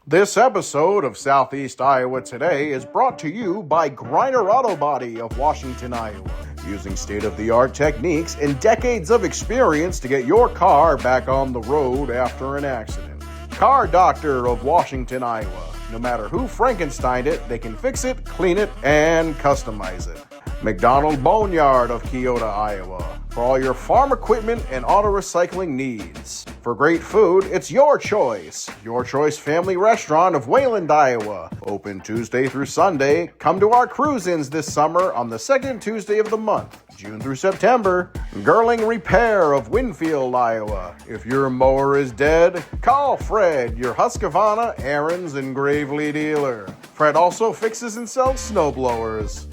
This episode of Southeast Iowa Today is brought to you by Griner Auto Body of Washington, Iowa. Using state-of-the-art techniques and decades of experience to get your car back on the road after an accident. Car Doctor of Washington, Iowa. No matter who Frankensteined it, they can fix it, clean it, and customize it. McDonald Boneyard of Keota, Iowa. For all your farm equipment and auto recycling needs. For great food, it's your choice. Your Choice Family Restaurant of Wayland, Iowa. Open Tuesday through Sunday. Come to our cruise-ins this summer on the second Tuesday of the month, June through September. Girling Repair of Winfield, Iowa. If your mower is dead, call Fred, your Husqvarna, Aaron's, and Gravely dealer. Fred also fixes and sells snowblowers.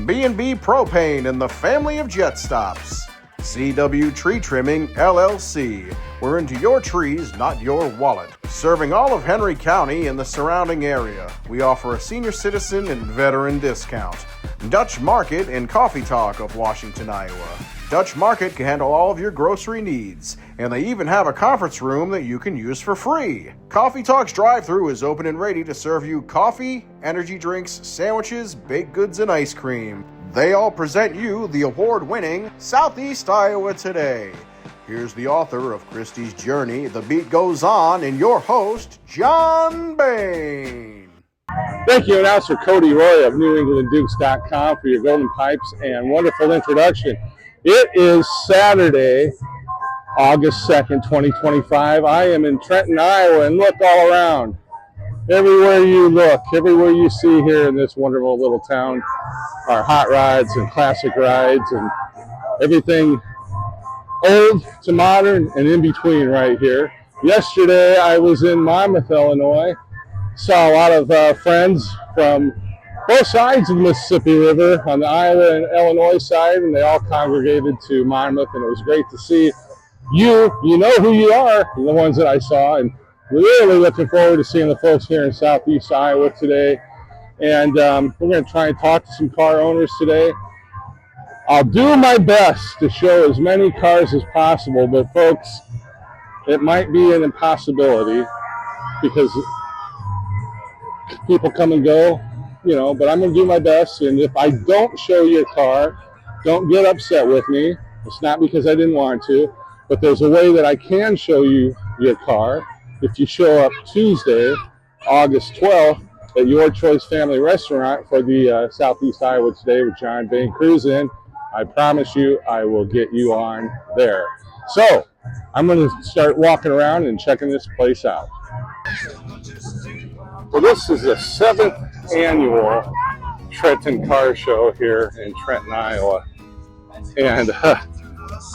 B&B Propane and the family of jet stops. CW Tree Trimming, LLC. We're into your trees, not your wallet. Serving all of Henry County and the surrounding area. We offer a senior citizen and veteran discount. Dutch Market and Coffee Talk of Washington, Iowa. Dutch Market can handle all of your grocery needs, and they even have a conference room that you can use for free. Coffee Talk's drive-thru is open and ready to serve you coffee, energy drinks, sandwiches, baked goods, and ice cream. They all present you the award-winning Southeast Iowa Today. Here's the author of Christie's Journey, The Beat Goes On, and your host, John Bain. Thank you, announcer Cody Roy of NewEnglandDukes.com for your golden pipes and wonderful introduction. It is Saturday, August 2nd, 2025. I am in Trenton, Iowa, and look all around. Everywhere you look, everywhere you see here in this wonderful little town are hot rides and classic rides and everything old to modern and in between right here. Yesterday, I was in Monmouth, Illinois. Saw a lot of friends from both sides of the Mississippi River on the Iowa and Illinois side, and they all congregated to Monmouth, and it was great to see you. You know who you are, the ones that I saw, and really looking forward to seeing the folks here in Southeast Iowa today. And we're going to try and talk to some car owners today. I'll do my best to show as many cars as possible, but folks, it might be an impossibility because people come and go, you know, but I'm going to do my best. And if I don't show your car, don't get upset with me. It's not because I didn't want to, but there's a way that I can show you your car. If you show up Tuesday, August 12th, at Your Choice Family Restaurant for the Southeast Iowa Today with John Bain Cruise In, I promise you I will get you on there. So I'm going to start walking around and checking this place out. Well, this is the 7th annual Trenton Car Show here in Trenton, Iowa. And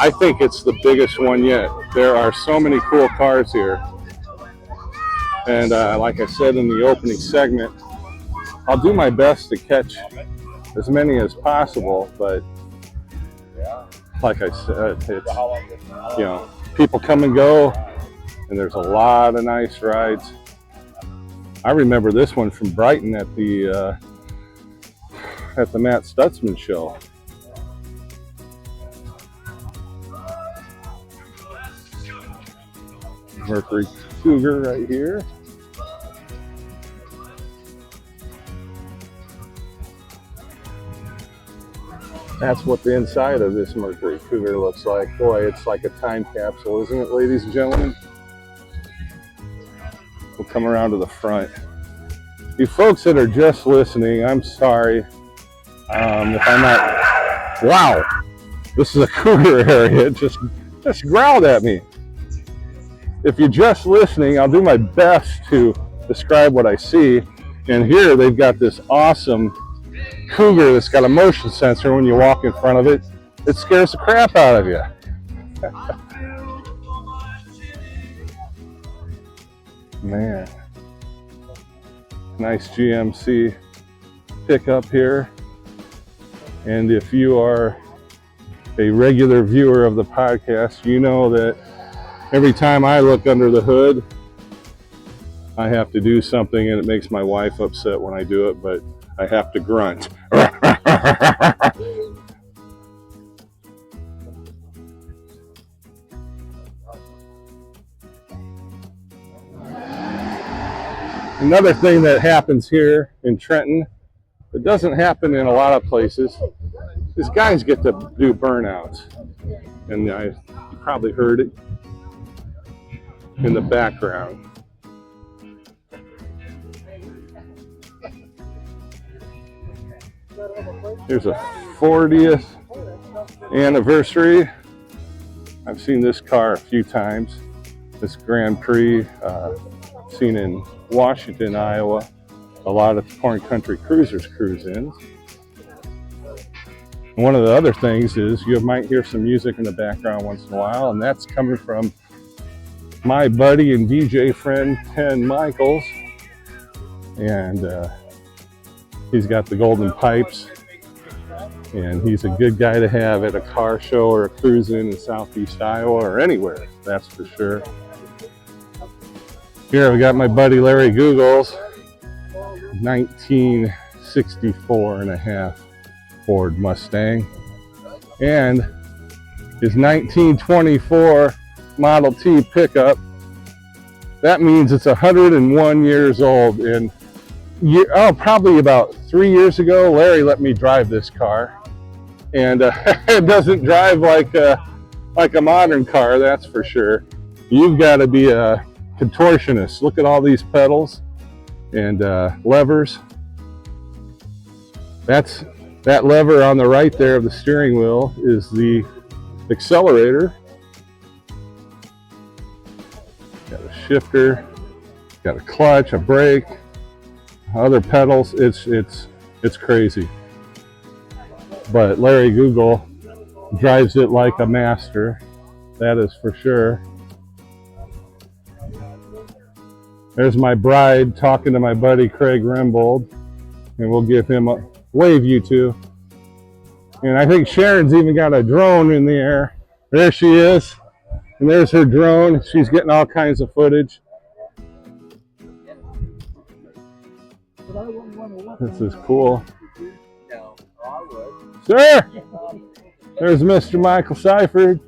I think it's the biggest one yet. There are so many cool cars here. And like I said in the opening segment, I'll do my best to catch as many as possible, but like I said, it's, you know, people come and go, and there's a lot of nice rides. I remember this one from Brighton at the Matt Stutzman show. Mercury Cougar right here. That's what the inside of this Mercury Cougar looks like. Boy, it's like a time capsule, isn't it, ladies and gentlemen? We'll come around to the front. You folks that are just listening, I'm sorry if I'm not. Wow, this is a Cougar area. It just growled at me. If you're just listening, I'll do my best to describe what I see. And here they've got this awesome Cougar that's got a motion sensor. When you walk in front of it, it scares the crap out of you. Man, nice GMC pickup here. And if you are a regular viewer of the podcast, you know that every time I look under the hood, I have to do something, and it makes my wife upset when I do it, but I have to grunt. And Another thing that happens here in Trenton, it doesn't happen in a lot of places, is guys get to do burnouts. And you probably heard it in the background. Here's a 40th anniversary. I've seen this car a few times. This Grand Prix, seen in Washington, Iowa. A lot of Corn Country Cruisers cruise in. One of the other things is you might hear some music in the background once in a while, and that's coming from my buddy and DJ friend, Ken Michaels. And he's got the golden pipes, and he's a good guy to have at a car show or a cruise in Southeast Iowa or anywhere, that's for sure. Here we got my buddy Larry Google's 1964 and a half Ford Mustang and his 1924 Model T pickup. That means it's 101 years old. And probably about 3 years ago, Larry let me drive this car, and it doesn't drive like a modern car, that's for sure. You've got to be a contortionist. Look at all these pedals and levers. That lever on the right there of the steering wheel is the accelerator. Got a shifter, got a clutch, a brake, other pedals. It's crazy. But Larry Google drives it like a master, that is for sure. There's my bride talking to my buddy Craig Rembold, and we'll give him a wave, you two. And I think Sharon's even got a drone in the air. There she is. And there's her drone. She's getting all kinds of footage. This is cool. Sir! There's Mr. Michael Seifert.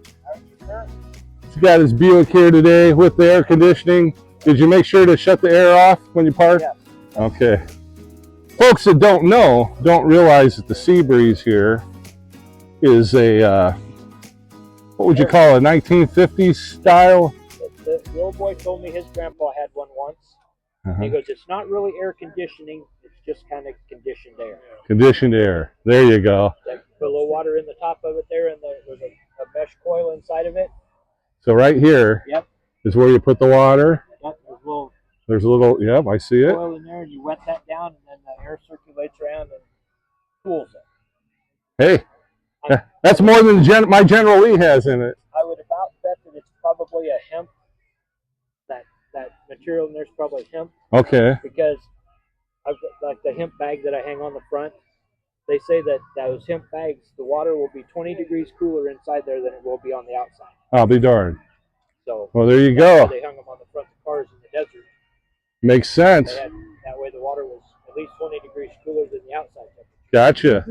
He's got his Buick here today with the air conditioning. Did you make sure to shut the air off when you park? Yeah. Okay. Folks that don't know, don't realize that the Seabreeze here is a, what would you call it, a 1950s style? The old boy told me his grandpa had one once. He goes, it's not really air conditioning, it's just kind of conditioned air. Conditioned air. There you go. Like, put a little water in the top of it there, and there's a mesh coil inside of it. So right here is where you put the water. Yep, there's a little, yep, I see it. Coil in there, and you wet that down, and then the air circulates around and cools it. Hey, that's more than my General Lee has in it. I would about bet that it's probably a hemp. That material in there's probably hemp. Okay. Because I've got like the hemp bag that I hang on the front. They say that those hemp bags, the water will be 20 degrees cooler inside there than it will be on the outside. I'll be darned. So well, there you go. They hung them on the front of cars in the desert. Makes sense. That way the water was at least 20 degrees cooler than the outside temperature. Gotcha.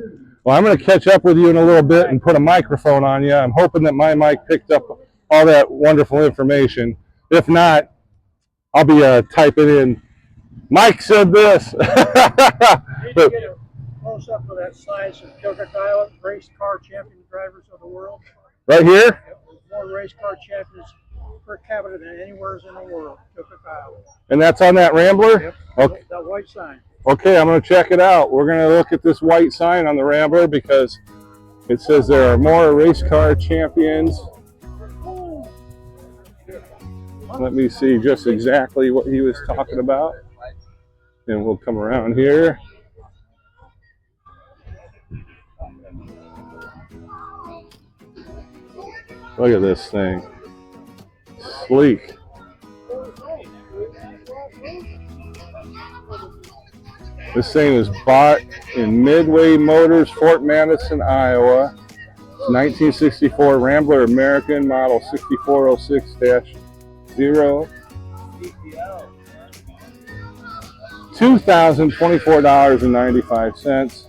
Well, I'm going to catch up with you in a little bit and put a microphone on you. I'm hoping that my mic picked up all that wonderful information. If not, I'll be typing in, Mike said this. Did you get a close-up of that size of Kilgore, Iowa, race car champion drivers of the world? Right here? More race car champions per capita than anywhere in the world, Kilgore, Iowa. And that's on that Rambler? Yep. Okay. That white sign. Okay, I'm going to check it out. We're going to look at this white sign on the Rambler because it says there are more race car champions. Let me see just exactly what he was talking about. And we'll come around here. Look at this thing. Sleek. This thing was bought in Midway Motors, Fort Madison, Iowa. 1964 Rambler American model 6406-0. $2,024.95.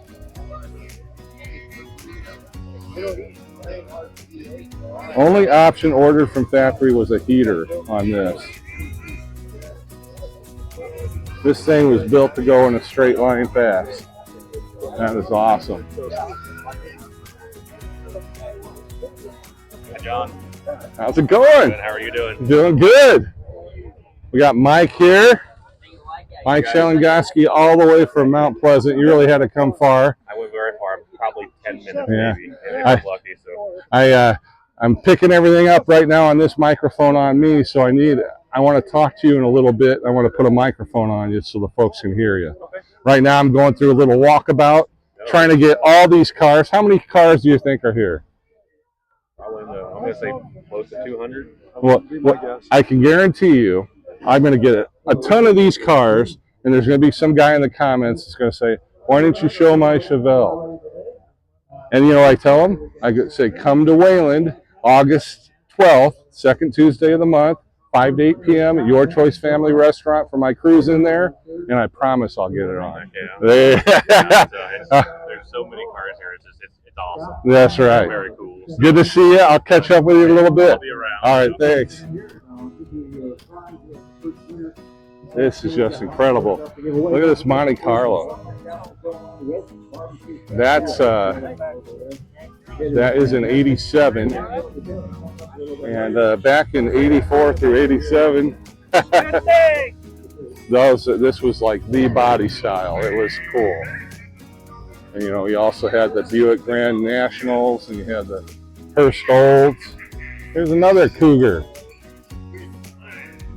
Only option ordered from factory was a heater on this. This thing was built to go in a straight line fast. That is awesome. Hi, John. How's it going? Good. How are you doing? Doing good. We got Mike here. Mike Shellengoski all the way from Mount Pleasant. You really had to come far. I went very far, probably 10 minutes Yeah. maybe. If I'm lucky. So I'm picking everything up right now on this microphone on me, so I want to talk to you in a little bit. I want to put a microphone on you so the folks can hear you. Okay. Right now I'm going through a little walkabout, trying to get all these cars. How many cars do you think are here? Probably I'm going to say close to 200. Well, I can guarantee you I'm going to get a ton of these cars, and there's going to be some guy in the comments that's going to say, why didn't you show my Chevelle? And you know what I tell them? I say, come to Wayland, August 12th, second Tuesday of the month, 5 to 8 p.m. at Your Choice Family Restaurant for my cruise in there, and I promise I'll get it on. Yeah. There's so many cars here. It's awesome. That's right. Very cool. So Good to see you. I'll catch up with you in a little bit. I'll be around. All right, thanks. This is just incredible. Look at this Monte Carlo. That is an 87. And back in 84 through 87, this was like the body style. It was cool. And you know, you also had the Buick Grand Nationals, and you had the Hearst Olds. Here's another Cougar.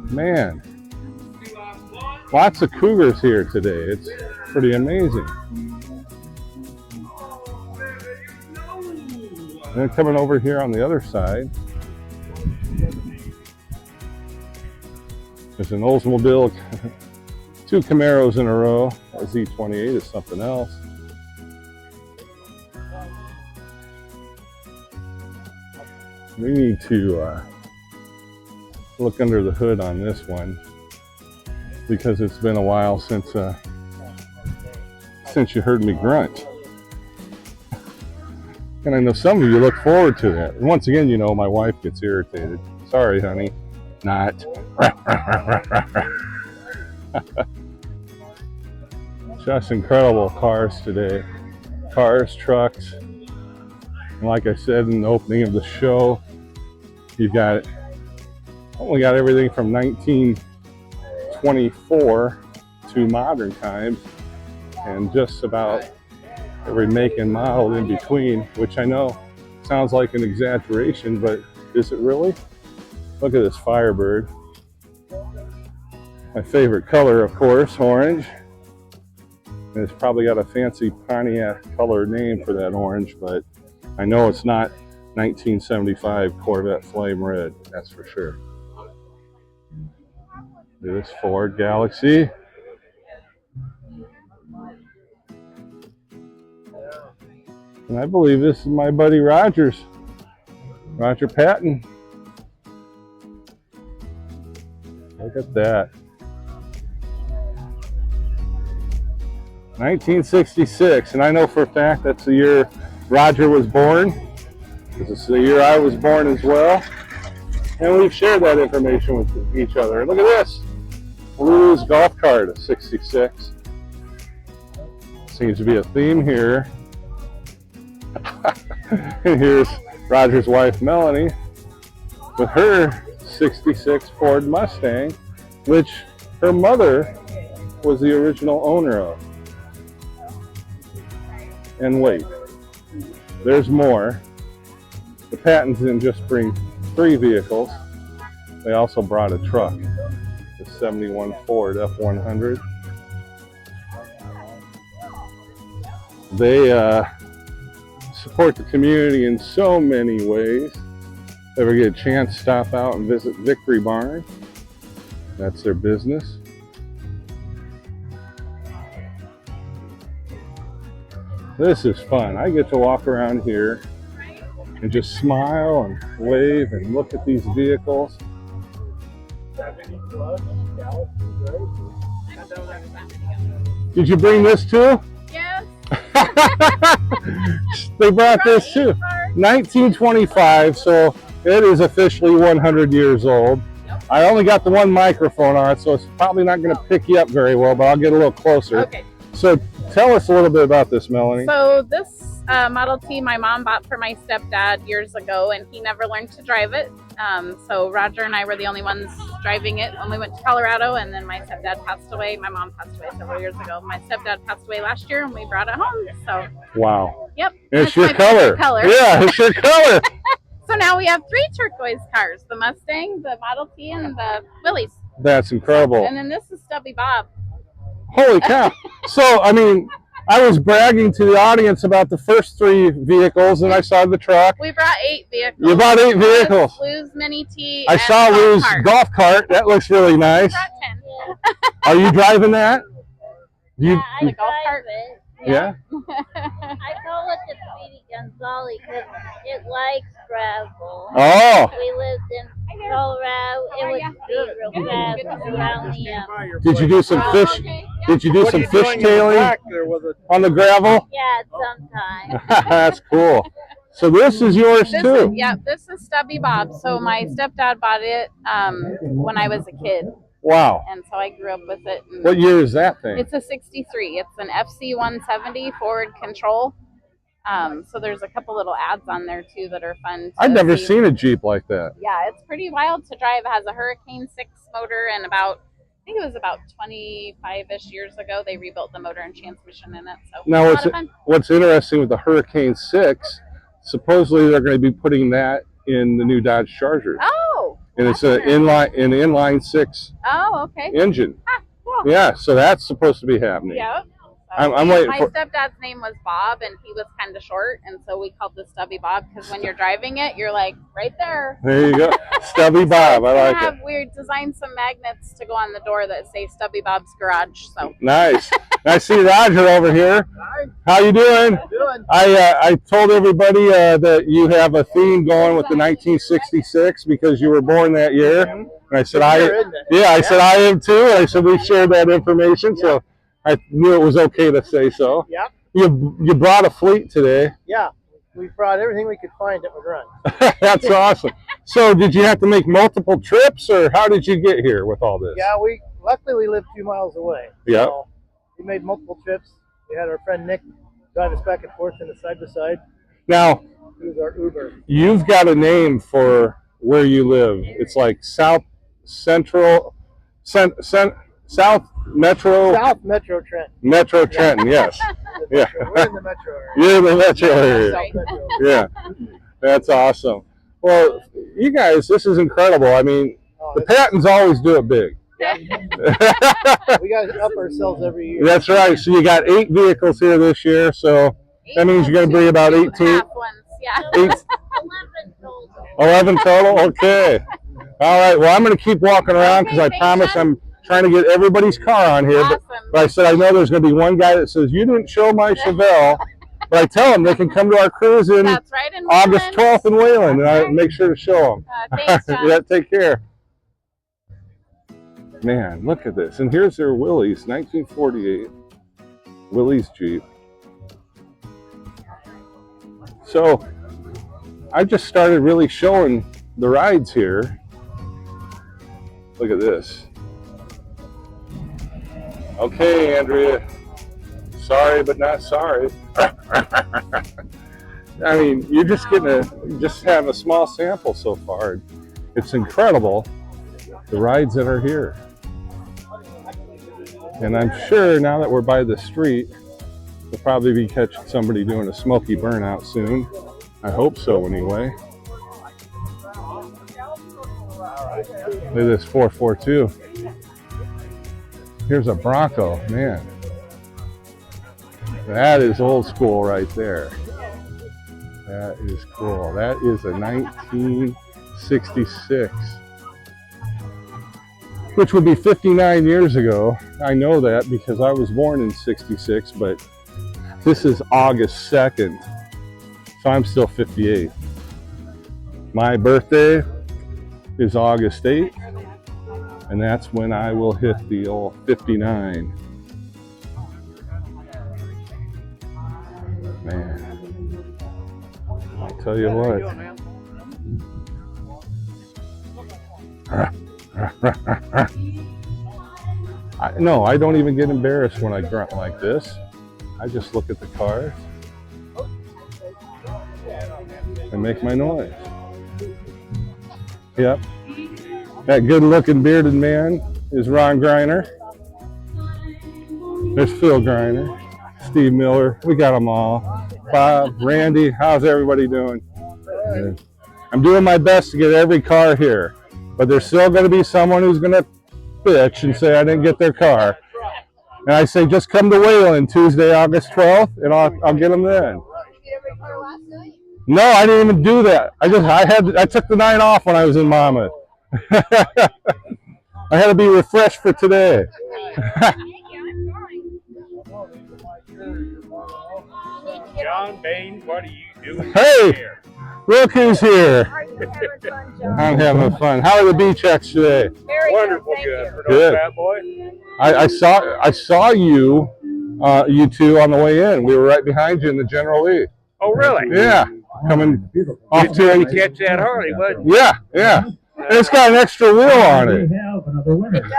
Man, lots of Cougars here today. It's pretty amazing. And then coming over here on the other side, there's an Oldsmobile, 2 Camaros in a row. A Z28 is something else. We need to look under the hood on this one because it's been a while since you heard me grunt. And I know some of you look forward to that. And once again, you know, my wife gets irritated. Sorry, honey. Not. Just incredible cars today. Cars, trucks. And like I said in the opening of the show, you've got only got everything from 1924 to modern times, and just about every make and model in between, which I know sounds like an exaggeration, but is it really? Look at this Firebird. My favorite color, of course, orange. And it's probably got a fancy Pontiac color name for that orange, but I know it's not 1975 Corvette Flame Red, that's for sure. This Ford Galaxy. And I believe this is my buddy Roger Patton. Look at that. 1966, and I know for a fact that's the year Roger was born. It's the year I was born as well. And we've shared that information with each other. Look at this. Blues golf cart of 66. Seems to be a theme here. And here's Roger's wife, Melanie, with her 66 Ford Mustang, which her mother was the original owner of. And wait, there's more. The Pattons didn't just bring 3 vehicles. They also brought a truck, the 71 Ford F100. They support the community in so many ways. If you ever get a chance, stop out and visit Victory Barn. That's their business. This is fun. I get to walk around here and just smile and wave and look at these vehicles. Did you bring this too? Yes. They brought this too. 1925, so it is officially 100 years old. Yep. I only got the one microphone on it, so it's probably not going to pick you up very well, but I'll get a little closer. Okay. So tell us a little bit about this, Melanie. So this Model T my mom bought for my stepdad years ago, and he never learned to drive it. So Roger and I were the only ones driving it when we went to Colorado, and then my stepdad passed away. My mom passed away several years ago. My stepdad passed away last year, and we brought it home. So Wow. Yep. It's your color. color. Yeah, it's your color. So now we have 3 turquoise cars: the Mustang, the Model T, and the Willys. That's incredible. And then this is Stubby Bob. Holy cow. So, I mean, I was bragging to the audience about the first 3 vehicles, and I saw the truck. We brought 8 vehicles. You bought 8 vehicles. Lou's Mini T. I and saw golf Lou's cart. golf cart. That looks really nice. We brought 10. Are you driving that? You, The golf cart. yeah? I call it the Speedy Gonzales because it likes gravel. Oh, We lived in Colorado. It would be real bad around the did you do some fish? Did you do some fish tailing on the gravel? yeah, sometimes. That's cool. So this is yours This too. this is Stubby Bob. So my stepdad bought it when I was a kid, Wow. and so I grew up with it. And What year is that thing? it's a '63. It's an FC 170 forward control. So there's a couple little ads on there too that are fun. To I've never see. seen a Jeep like that. Yeah, it's pretty wild to drive. It has a Hurricane 6 motor, and I think it was about 25-ish years ago they rebuilt the motor and transmission in it. So Now, a lot of fun. what's interesting with the Hurricane 6, supposedly they're going to be putting that in the new Dodge Charger. Oh. And it's an inline 6 Oh, okay. engine. Ah, cool. Yeah, so that's supposed to be happening. Yep. I'm waiting My for. stepdad's name was Bob, and he was kind of short, and so we called this Stubby Bob because when you're driving it, you're like right there. There you go, Stubby Bob. I like it. We designed some magnets to go on the door that say Stubby Bob's Garage. So Nice. I see Roger over here. How you doing? Good. I told everybody that you have a theme going with the 1966 because you were born that year. And I said I said I am too. And I said we shared that information, so I knew it was okay to say so. Yep. You brought a fleet today. Yeah. We brought everything we could find that would run. That's awesome. So did you have to make multiple trips, or how did you get here with all this? Yeah, luckily we live 2 miles away. Yep. So we made multiple trips. We had our friend Nick drive us back and forth in the side by side. Now, He was our Uber. you've got a name for where you live. It's like South Metro. South Metro Trenton. Metro Trenton, yes. Yeah. We're in the metro area. You're in the metro area. South Metro. Yeah, that's awesome. Well, you guys, this is incredible. I mean, Oh, the Pattons always do it big. we got to up ourselves every year. That's right. So you got 8 vehicles here this year. So that means you're going to bring about 2 18. half ones, yeah. 11 total. 11 total? Okay. All right. Well, I'm going to keep walking around because Okay, I thanks, promise John. I'm trying to get everybody's car on here. Awesome. But I said, I know there's going to be one guy that says, you didn't show my Chevelle. But I tell them they can come to our cruise in That's right. In August Wayland. 12th in Wayland, and I make sure to show them. Thanks, John. Yeah, take care. Man, look at this. And here's their Willys, 1948 Willys Jeep. So I just started really showing the rides here. Look at this. Okay, Andrea. Sorry, but not sorry. I mean, you're just just having a small sample so far. It's incredible, the rides that are here. And I'm sure now that we're by the street, we'll probably be catching somebody doing a smoky burnout soon. I hope so anyway. Look at this 442. Here's a Bronco, man. That is old school right there. That is cool. That is a 1966. Which would be 59 years ago. I know that because I was born in 66, but this is August 2nd, so I'm still 58. My birthday is August 8th, and that's when I will hit the old 59. Man, I'll tell you what. No, I don't even get embarrassed when I grunt like this. I just look at the cars and make my noise. Yep. That good-looking bearded man is Ron Greiner. There's Phil Greiner, Steve Miller. We got them all. Bob, Randy, how's everybody doing? Good. I'm doing my best to get every car here, but there's still going to be someone who's going to bitch and say I didn't get their car. And I say, just come to Wayland Tuesday, August 12th, and I'll get them then. No, I didn't even do that. I took the night off when I was in Monmouth. I had to be refreshed for today. John Baines, what are you doing Hey, here? look who's here. Are you having fun, John? I'm having fun. How are the beach checks today? Very Wonderful, good. good. Thank For Good. no fat boy. I saw you, you two on the way in. We were right behind you in the General Lee. Oh, really? Yeah, coming off You tried to to. catch that Harley, wasn't Yeah, yeah. And it's got an extra wheel on it. you. It does.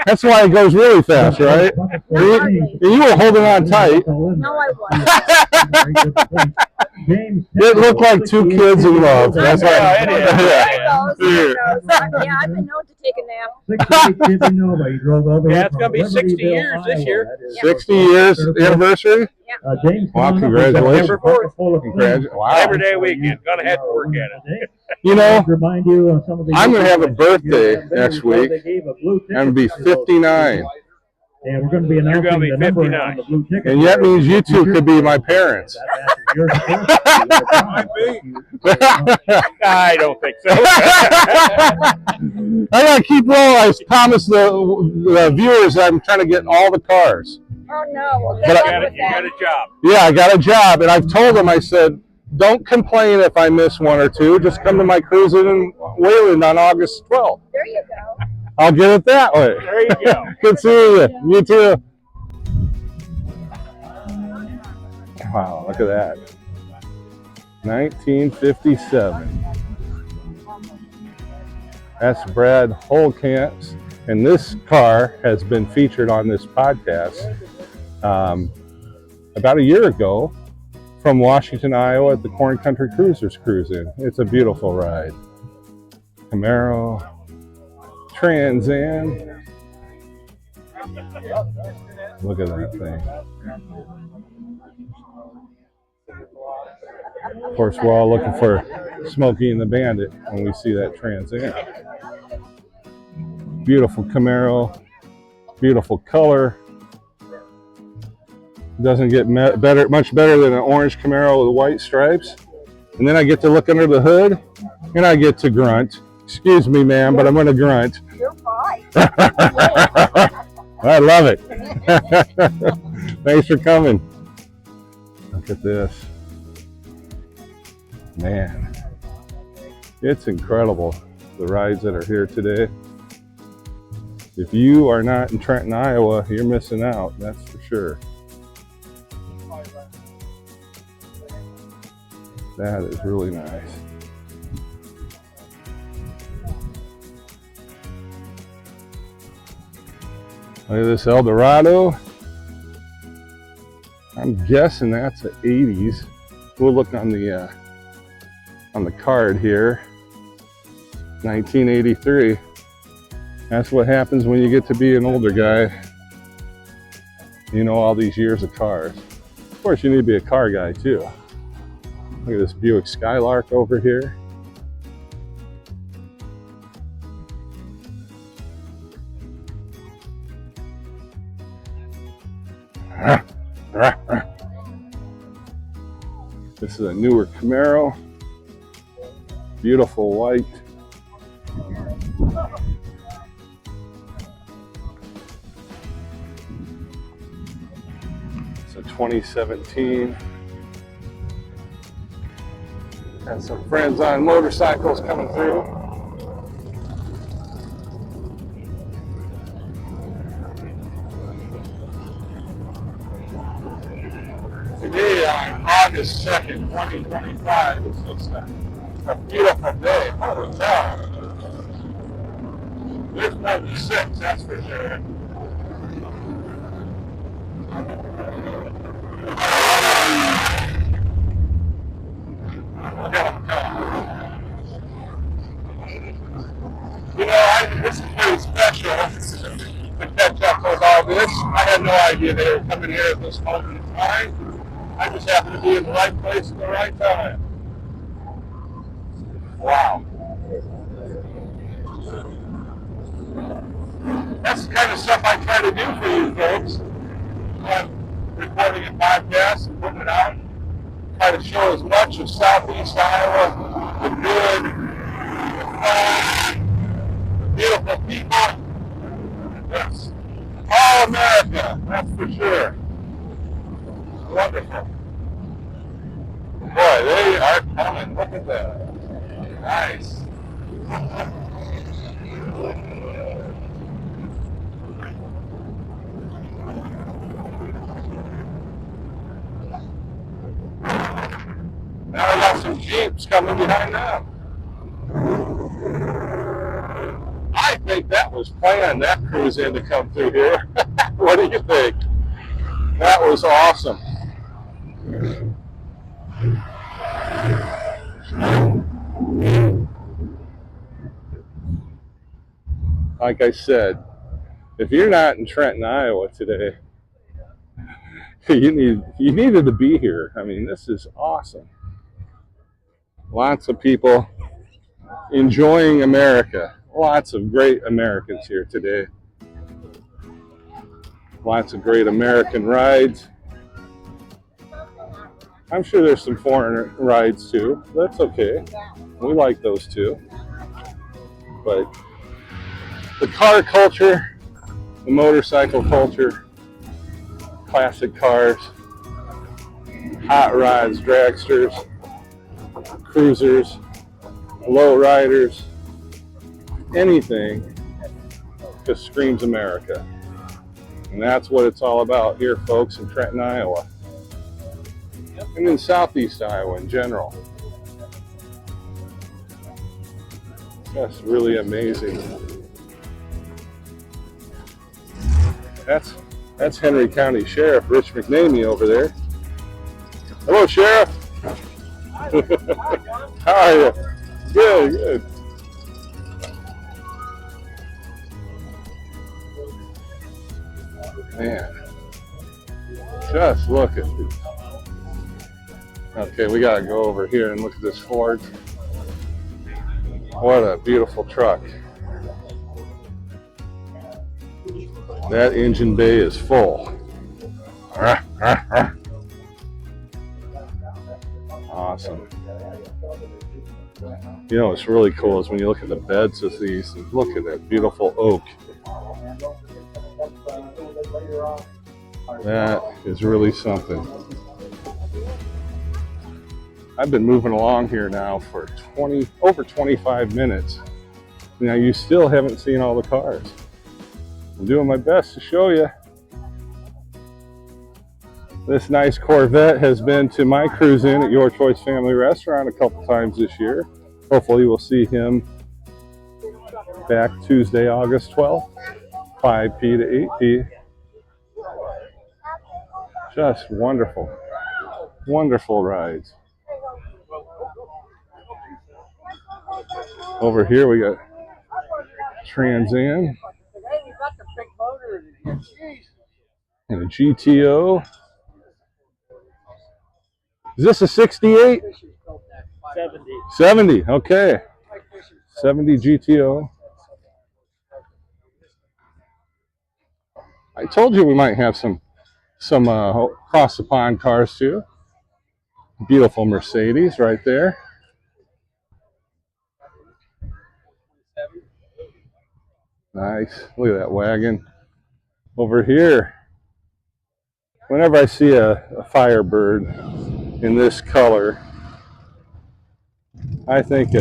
That's why it goes really fast, right? You were holding on tight. No, I wasn't. It looked like two kids in love. That's why. Yeah, it is. Yeah. There it goes. Yeah, I've been known to take a nap. Yeah, it's going to be 60 years this year. 60 years anniversary? Wow, congratulations. September 4th. Wow. Labor Day weekend. Going to have to work at it. You know, Remind you of some of the I'm going to have a birthday next week. I'm going to be 59. And we're going to be You're announcing gonna be the number 59. on the blue ticket. And that means you two could be my parents. I don't think so. I gotta keep rolling. I promised the viewers I'm trying to get all the cars. Oh, no. Well, But good luck with You got that. a job. Yeah, I got a job, and I've told them, I said, don't complain if I miss one or two. Just come to my cruising in Wayland on August 12th. There you go. I'll get it that way. There you go. Good seeing you. You too. Wow, look at that. 1957. That's Brad Holkamp's, and this car has been featured on this podcast about a year ago from Washington, Iowa at the Corn Country Cruisers Cruise In. It's a beautiful ride. Camaro, Trans Am. Look at that thing. Of course, we're all looking for Smokey and the Bandit when we see that Trans Am. Beautiful Camaro, beautiful color. Doesn't get much better than an orange Camaro with white stripes. And then I get to look under the hood, and I get to grunt. Excuse me, ma'am, but I'm going to grunt. You're fine. I love it. Thanks for coming. Look at this. Man, it's incredible, the rides that are here today. If you are not in Trenton, Iowa, you're missing out, that's for sure. That is really nice. Look at this Eldorado. I'm guessing that's the 80s. We'll look on the card here. 1983. That's what happens when you get to be an older guy. You know all these years of cars. Of course, you need to be a car guy too. Look at this Buick Skylark over here. This is a newer Camaro. Beautiful white. It's a 2017. Got some friends on motorcycles coming through. Today on August 2nd, 2025, it's a beautiful day. Holy cow. There's more than 6, that's for sure. You know, this is pretty special to catch up with all this. I had no idea they were coming here at this moment in time. I just happened to be in the right place at the right time. Wow. That's the kind of stuff I try to do for you folks. I'm recording a podcast and putting it out. Try to show as much of Southeast Iowa, the good, the beautiful people. That's all America, that's for sure. Wonderful. Boy, they are coming. Look at that. Nice. Now I got some Jeeps coming behind them. I think that was planned, that cruise in to come through here. What do you think? That was awesome. Like I said, if you're not in Trenton, Iowa today, you needed to be here. I mean, this is awesome. Lots of people enjoying America. Lots of great Americans here today. Lots of great American rides. I'm sure there's some foreign rides too. That's okay. We like those too. But the car culture, the motorcycle culture, classic cars, hot rods, dragsters, cruisers, low riders, anything just screams America. And that's what it's all about here, folks, in Trenton, Iowa. And in Southeast Iowa in general. That's really amazing. That's Henry County Sheriff Rich McNamee over there. Hello, Sheriff. How are you? Good, good. Man, just look at this. Okay, we gotta go over here and look at this Ford. What a beautiful truck. That engine bay is full. Awesome. You know what's really cool is when you look at the beds of these, and look at that beautiful oak. That is really something. I've been moving along here now for over 25 minutes. Now you still haven't seen all the cars. I'm doing my best to show you. This nice Corvette has been to my cruise in at Your Choice Family Restaurant a couple times this year. Hopefully we'll see him back Tuesday, August 12th, 5 p to 8 p. Just wonderful, wonderful rides. Over here we got Trans Am and a GTO. Is this a 68? 70. 70, okay. 70 GTO. I told you we might have some across the pond cars too. Beautiful Mercedes right there. Nice. Look at that wagon. Over here, whenever I see a Firebird in this color, I think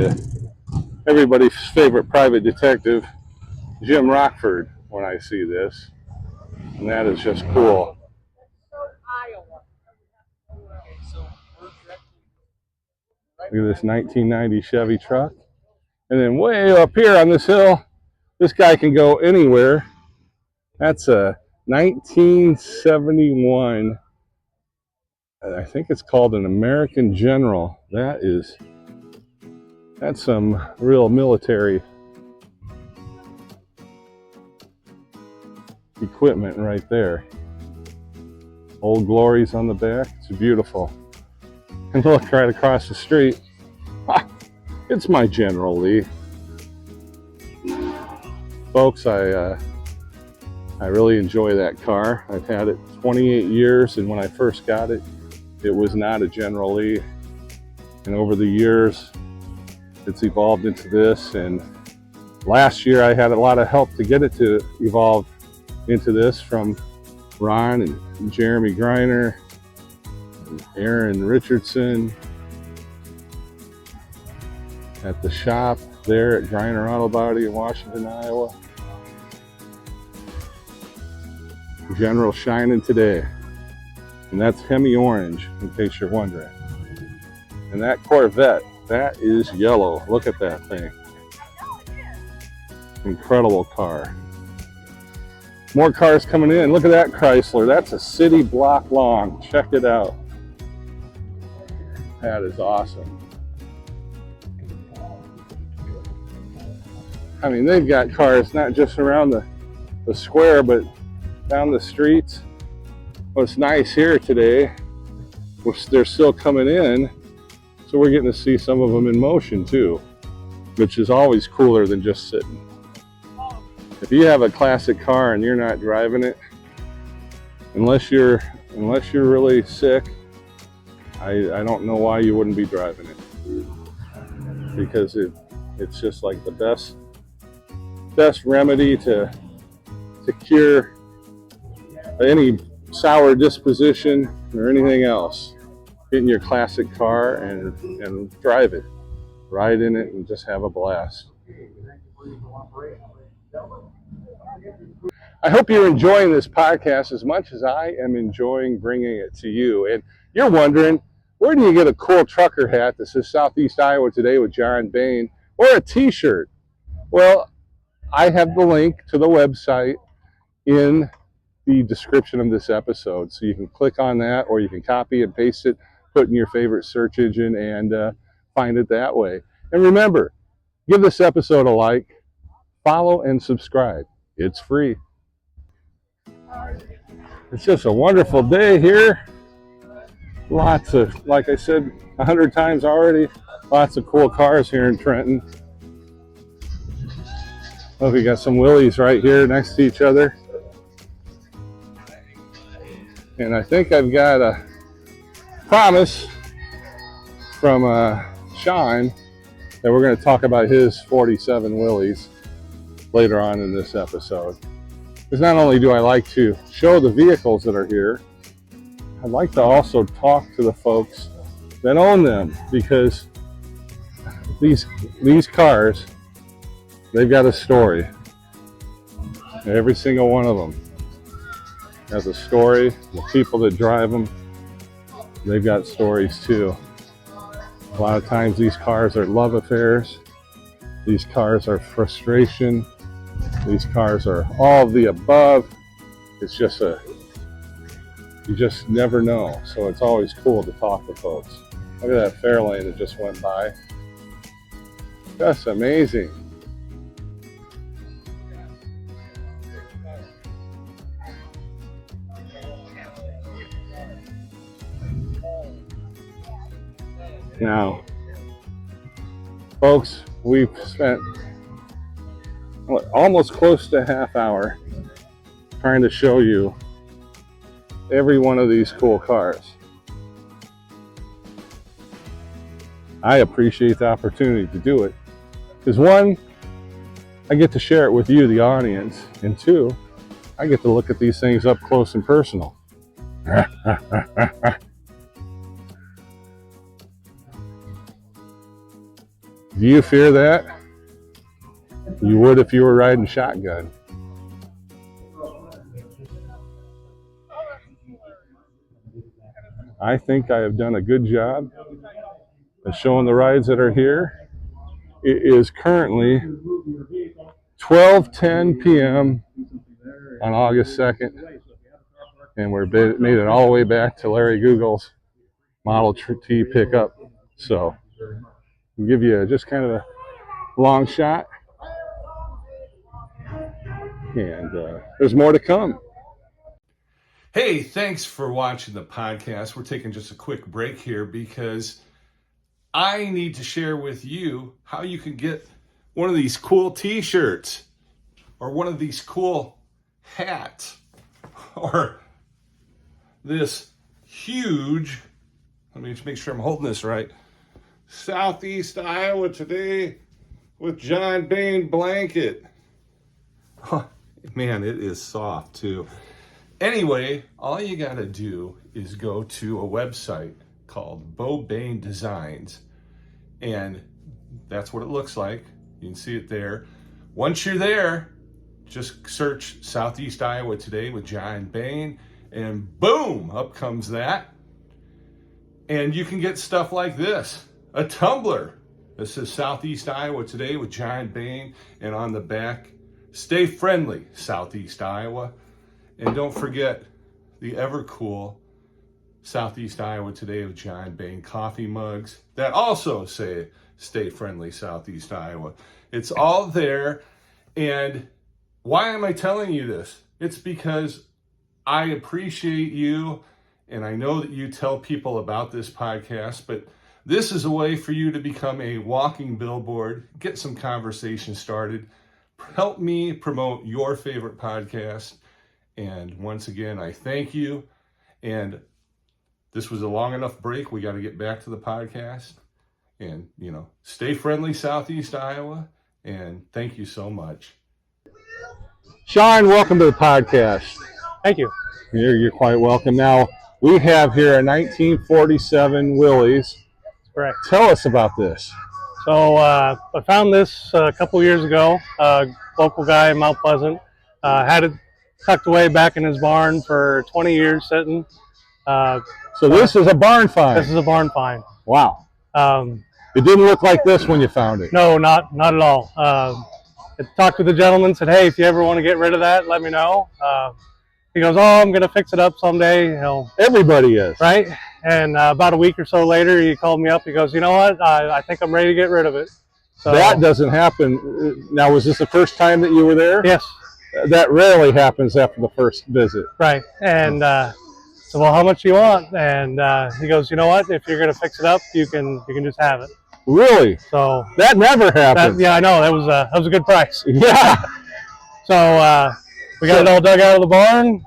everybody's favorite private detective, Jim Rockford, when I see this. And that is just cool. Look at this 1990 Chevy truck. And then way up here on this hill, This guy can go anywhere. That's a 1971. I think it's called an American General. That's some real military equipment right there. Old Glory's on the back. It's beautiful. And look right across the street. It's my General Lee. Folks, I really enjoy that car. I've had it 28 years, and when I first got it, it was not a General Lee. And over the years, it's evolved into this. And last year, I had a lot of help to get it to evolve into this from Ron and Jeremy Greiner, and Aaron Richardson at the shop there at Greiner Auto Body in Washington, Iowa. General shining today. And that's Hemi Orange, in case you're wondering. And that Corvette, that is yellow. Look at that thing. Incredible car. More cars coming in. Look at that Chrysler. That's a city block long. Check it out. That is awesome. I mean, they've got cars not just around the square, but down the streets. What's nice here today, they're still coming in, so we're getting to see some of them in motion too, which is always cooler than just sitting. If you have a classic car and you're not driving it, unless you're really sick, I don't know why you wouldn't be driving it, because it's just like the best remedy to cure any sour disposition or anything else. Get in your classic car and drive it, ride in it, and just have a blast. I hope you're enjoying this podcast as much as I am enjoying bringing it to you. And you're wondering, where do you get a cool trucker hat that says Southeast Iowa Today with John Bain, or a t-shirt? Well, I have the link to the website in the description of this episode, so you can click on that, or you can copy and paste it, put in your favorite search engine, and find it that way. And remember, give this episode a like, follow, and subscribe. It's free. It's just a wonderful day here. Lots of, like I said 100 times already, lots of cool cars here in Trenton. Oh, we got some Willys right here next to each other. And I think I've got a promise from Sean that we're going to talk about his 47 Willys later on in this episode. Because not only do I like to show the vehicles that are here, I'd like to also talk to the folks that own them, because these cars, they've got a story. Every single one of them has a story. The people that drive them, they've got stories too. A lot of times these cars are love affairs. These cars are frustration. These cars are all of the above. It's just you just never know. So it's always cool to talk to folks. Look at that Fairlane that just went by. That's amazing. Now, folks, we've spent almost close to a half hour trying to show you every one of these cool cars. I appreciate the opportunity to do it, because one, I get to share it with you, the audience, and two, I get to look at these things up close and personal. Do you fear that? You would if you were riding shotgun. I think I have done a good job of showing the rides that are here. It is currently 12:10 p.m. on August 2nd, and we're made it all the way back to Larry Google's Model T pickup. So I'll give you just kind of a long shot, and there's more to come. Hey, thanks for watching the podcast. We're taking just a quick break here because I need to share with you how you can get one of these cool t-shirts or one of these cool hats or this huge, let me just make sure I'm holding this right, Southeast Iowa Today with John Bain blanket. Oh, man, it is soft too. Anyway, all you gotta do is go to a website called Bo Bain Designs, and that's what it looks like. You can see it there. Once you're there, just search Southeast Iowa Today with John Bain, and boom, up comes that. And you can get stuff like this, a tumbler that says Southeast Iowa Today with John Bain, and on the back, stay friendly, Southeast Iowa. And don't forget the ever cool Southeast Iowa Today with John Bain coffee mugs that also say stay friendly, Southeast Iowa. It's all there. And why am I telling you this? It's because I appreciate you, and I know that you tell people about this podcast, but this is a way for you to become a walking billboard, get some conversation started, help me promote your favorite podcast. And once again, I thank you. And this was a long enough break. We got to get back to the podcast. And, stay friendly, Southeast Iowa. And thank you so much. Sean, welcome to the podcast. Thank you. You're quite welcome. Now, we have here a 1947 Willys. Correct. Tell us about this. So I found this a couple years ago. Local guy in Mount Pleasant had it tucked away back in his barn for 20 years sitting. So this is a barn find. This is a barn find. Wow. It didn't look like this when you found it. No, not at all. I talked to the gentleman, said, hey, if you ever want to get rid of that, let me know. He goes, oh, I'm going to fix it up someday. Everybody is. Right? And about a week or so later, he called me up. He goes, you know what? I think I'm ready to get rid of it. So, that doesn't happen. Now, was this the first time that you were there? Yes. That rarely happens after the first visit. Right. And so, well, how much do you want? And he goes, you know what? If you're going to fix it up, you can just have it. Really? So that never happened. Yeah, I know. That was a good price. Yeah. So we got it all dug out of the barn,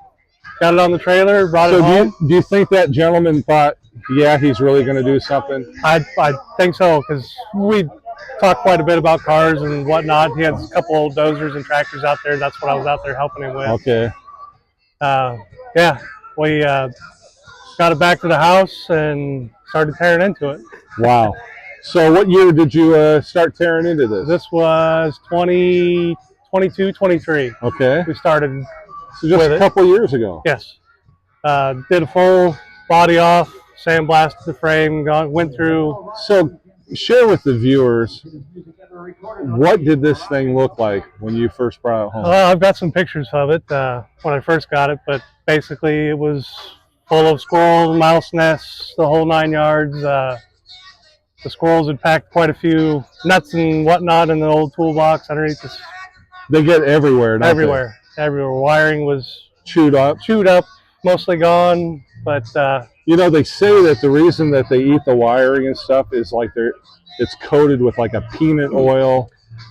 got it on the trailer, brought it home. Do you think that gentleman thought, yeah, he's really going to do something? I think so, because we talked quite a bit about cars and whatnot. He had a couple old dozers and tractors out there. That's what I was out there helping him with. Okay. Yeah, we got it back to the house and started tearing into it. Wow. So what year did you start tearing into this? This was 2022, 23. Okay. We started so just a couple years ago. Yes. Did a full body off, sandblasted the frame, went through. So share with the viewers, what did this thing look like when you first brought it home? I've got some pictures of it when I first got it, but basically it was full of squirrels, mouse nests, the whole 9 yards. The squirrels had packed quite a few nuts and whatnot in the old toolbox underneath this. They get everywhere, don't everywhere. they? Everywhere. Wiring was chewed up, mostly gone. But they say that the reason that they eat the wiring and stuff is like it's coated with like a peanut oil.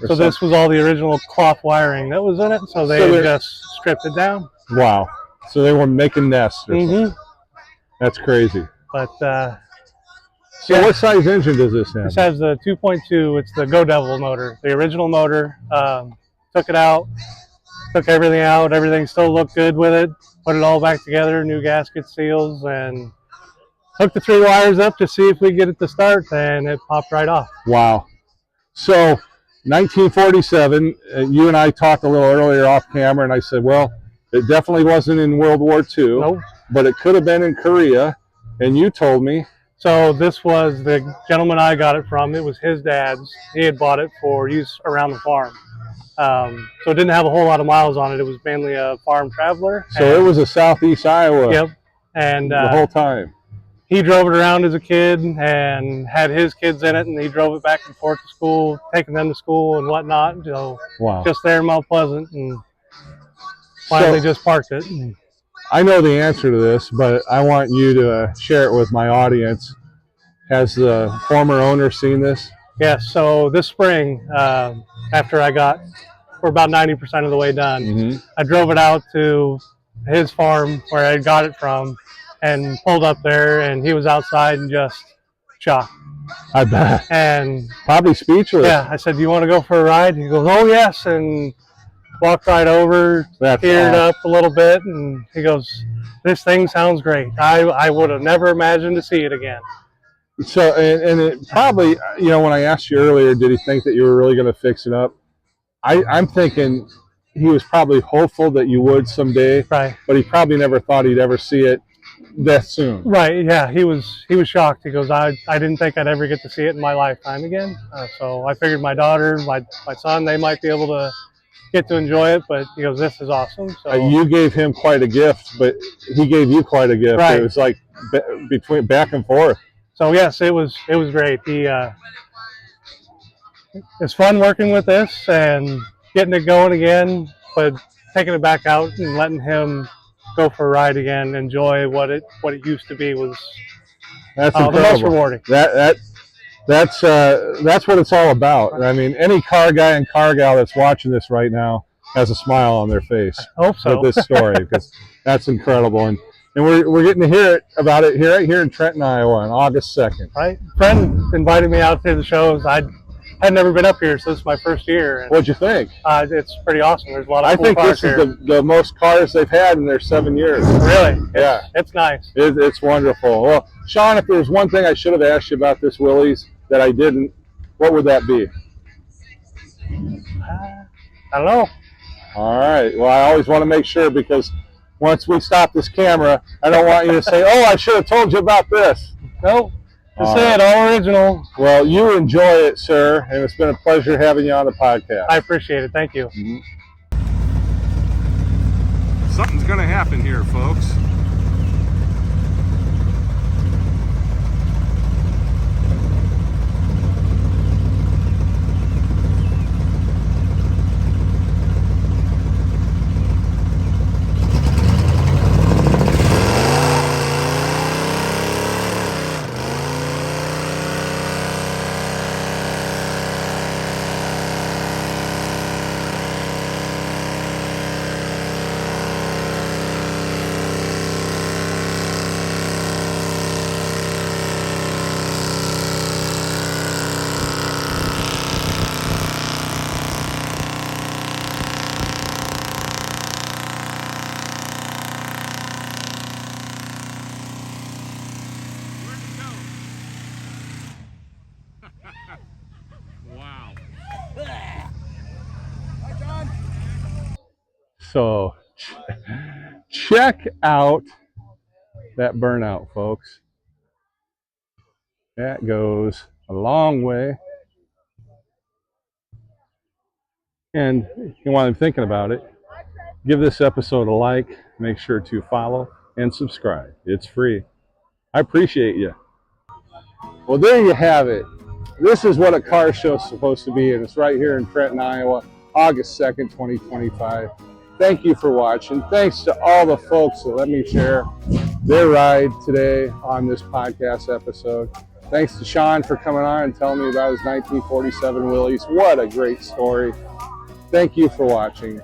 So this was all the original cloth wiring that was in it. So they just stripped it down. Wow. So they were making nests. Or something. That's crazy. But. So what size engine does this have? This has the 2.2. It's the Go Devil motor, the original motor. Took it out, took everything out. Everything still looked good with it. Put it all back together, new gasket seals, and hooked the 3 wires up to see if we get it to start, and it popped right off. Wow. So 1947, you and I talked a little earlier off camera, and I said, well, it definitely wasn't in World War II, nope. But it could have been in Korea, and you told me. So this was the gentleman I got it from. It was his dad's. He had bought it for use around the farm. So it didn't have a whole lot of miles on it. It was mainly a farm traveler. So it was a Southeast Iowa. Yep. And the whole time. He drove it around as a kid and had his kids in it, and he drove it back and forth to school, taking them to school and whatnot. So wow. Just there in Mount Pleasant, and finally just parked it. I know the answer to this, but I want you to share it with my audience. Has the former owner seen this? Yes. So this spring, after we're about 90% of the way done, I drove it out to his farm where I got it from, and pulled up there, and he was outside and just shocked. I bet. And probably speechless. Yeah, I said, "Do you want to go for a ride?" He goes, "Oh yes," and walked right over, teared up a little bit, and he goes, "This thing sounds great. I would have never imagined to see it again." So, and it probably, when I asked you earlier, did he think that you were really going to fix it up? I'm thinking he was probably hopeful that you would someday, right? But he probably never thought he'd ever see it that soon. Right, yeah, he was shocked. He goes, I didn't think I'd ever get to see it in my lifetime again. So I figured my daughter, my son, they might be able to get to enjoy it, but he goes, this is awesome. So you gave him quite a gift, but he gave you quite a gift. Right. It was like between back and forth. So yes, it was great. It's fun working with this and getting it going again, but taking it back out and letting him go for a ride again, enjoy what it used to be was the most rewarding. That's what it's all about. I mean, any car guy and car gal that's watching this right now has a smile on their face. I hope so. With this story, because that's incredible, and we're getting to hear it about it right here in Trenton, Iowa, on August 2nd. Right, a friend invited me out to the shows. I'd never been up here, so this is my first year. What'd you think? It's pretty awesome. There's a lot of cool cars here. I think this is the most cars they've had in their 7 years. Really? Yeah. It's nice. It's wonderful. Well, Sean, if there was one thing I should have asked you about this Willys that I didn't, what would that be? I don't know. All right. Well, I always want to make sure, because once we stop this camera, I don't want you to say, oh, I should have told you about this. Nope. Just say it, all original. Well, you enjoy it, sir, and it's been a pleasure having you on the podcast. I appreciate it. Thank you. Something's going to happen here, folks. Wow. So check out that burnout, folks. That goes a long way. And while I'm thinking about it, give this episode a like, make sure to follow and subscribe. It's free. I appreciate you. Well, there you have it. This is what a car show is supposed to be, and it's right here in Trenton, Iowa, August 2nd, 2025. Thank you for watching. Thanks to all the folks that let me share their ride today on this podcast episode. Thanks to Sean for coming on and telling me about his 1947 Willys. What a great story. Thank you for watching.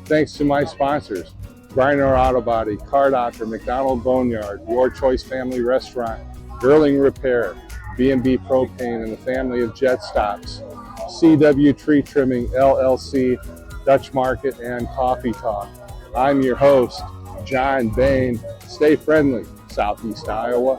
Thanks to my sponsors, Griner Auto Body, Car Doctor, McDonald Boneyard, Your Choice Family Restaurant, Girling Repair, B&B Propane, and the family of Jet Stops, CW Tree Trimming, LLC, Dutch Market, and Coffee Talk. I'm your host, John Bain. Stay friendly, Southeast Iowa.